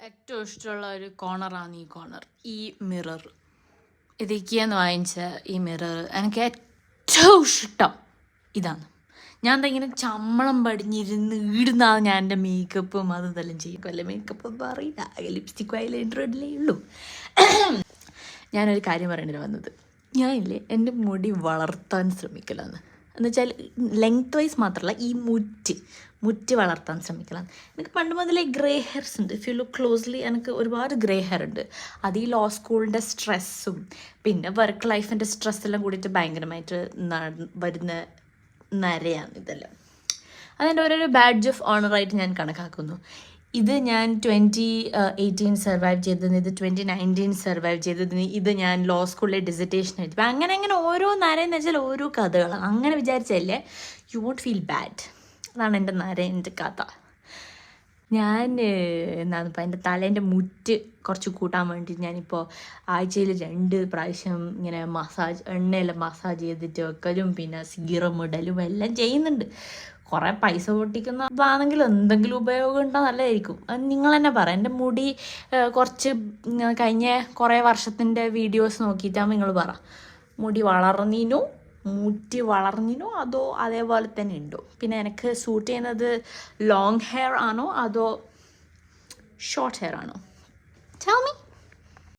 ഏറ്റവും ഇഷ്ടമുള്ള ഒരു കോർണറാണ് ഈ കോർണർ, ഈ മിറർ. ഇതൊക്കെയെന്ന് വാങ്ങിച്ച ഈ മിറർ എനിക്ക് ഏറ്റവും ഇഷ്ടം ഇതാണ്. ഞാൻ എന്താ ഇങ്ങനെ ചമ്മളം പടിഞ്ഞിരുന്ന് ഇടുന്നതാണ് ഞാൻ എൻ്റെ മേക്കപ്പും അതെല്ലാം ചെയ്യും. അല്ല മേക്കപ്പ് ഒന്നും അറിയില്ല, ലിപ്സ്റ്റിക്കും ഐലൈനർ ഇടലേ ഉള്ളൂ. ഞാനൊരു കാര്യം പറയേണ്ടി വന്നത്, ഞാനില്ലേ എൻ്റെ മുടി വളർത്താൻ ശ്രമിക്കലാണ്. എന്നുവെച്ചാൽ ലെങ്ത് വൈസ് മാത്രമല്ല, ഈ മുറ്റ് വളർത്താൻ ശ്രമിക്കലാണ്. എനിക്ക് പണ്ട് മുതലേ ഗ്രേ ഹെയർസ് ഉണ്ട്. ഇഫ് യു ലുക്ക് ക്ലോസ്ലി എനിക്ക് ഒരുപാട് ഗ്രേ ഹെയർ ഉണ്ട്. അത് ഈ ലോ സ്കൂളിൻ്റെ സ്ട്രെസ്സും പിന്നെ വർക്ക് ലൈഫിൻ്റെ സ്ട്രെസ്സെല്ലാം കൂടിയിട്ട് ഭയങ്കരമായിട്ട് വരുന്ന നരയാണ് ഇതെല്ലാം. അതെൻ്റെ ഓരോരോ ബാഡ്ജ് ഓഫ് ഓണറായിട്ട് ഞാൻ കണക്കാക്കുന്നു. ഇത് ഞാൻ 2018 സർവൈവ് ചെയ്തതിന്, ഇത് 2019 സർവൈവ് ചെയ്തതിന്, ഇത് ഞാൻ ലോ സ്കൂളിലെ ഡിസർട്ടേഷൻ എഴുതി. അങ്ങനെ ഓരോ നരയെന്ന് വെച്ചാൽ ഓരോ കഥകളാണ്. അങ്ങനെ വിചാരിച്ചല്ലേ യു വോണ്ട് ഫീൽ ബാഡ്. അതാണ് എൻ്റെ നരേൻ്റെ കഥ. ഞാൻ ഇപ്പം എൻ്റെ തലേൻ്റെ മുറ്റ് കുറച്ച് കൂട്ടാൻ വേണ്ടി ഞാനിപ്പോൾ ആഴ്ചയിൽ 2 പ്രാവശ്യം ഇങ്ങനെ എണ്ണയെല്ലാം മസാജ് ചെയ്തിട്ട് വെക്കലും പിന്നെ സീറം ഇടലും എല്ലാം ചെയ്യുന്നുണ്ട്. കുറേ പൈസ പൊട്ടിക്കുന്നതാണെങ്കിലും എന്തെങ്കിലും ഉപയോഗം ഉണ്ടാകും, നല്ലതായിരിക്കും. അത് നിങ്ങൾ തന്നെ പറ. എൻ്റെ മുടി കുറച്ച് കഴിഞ്ഞ കുറേ വർഷത്തിൻ്റെ വീഡിയോസ് നോക്കിയിട്ടാകുമ്പോൾ നിങ്ങൾ പറ, മുടി മുറ്റി വളർന്നിനോ അതോ അതേപോലെ തന്നെ ഉണ്ടോ? പിന്നെ എനിക്ക് സൂട്ട് ചെയ്യുന്നത് ലോങ് ഹെയർ ആണോ അതോ ഷോർട്ട് ഹെയർ ആണോ? Tell me.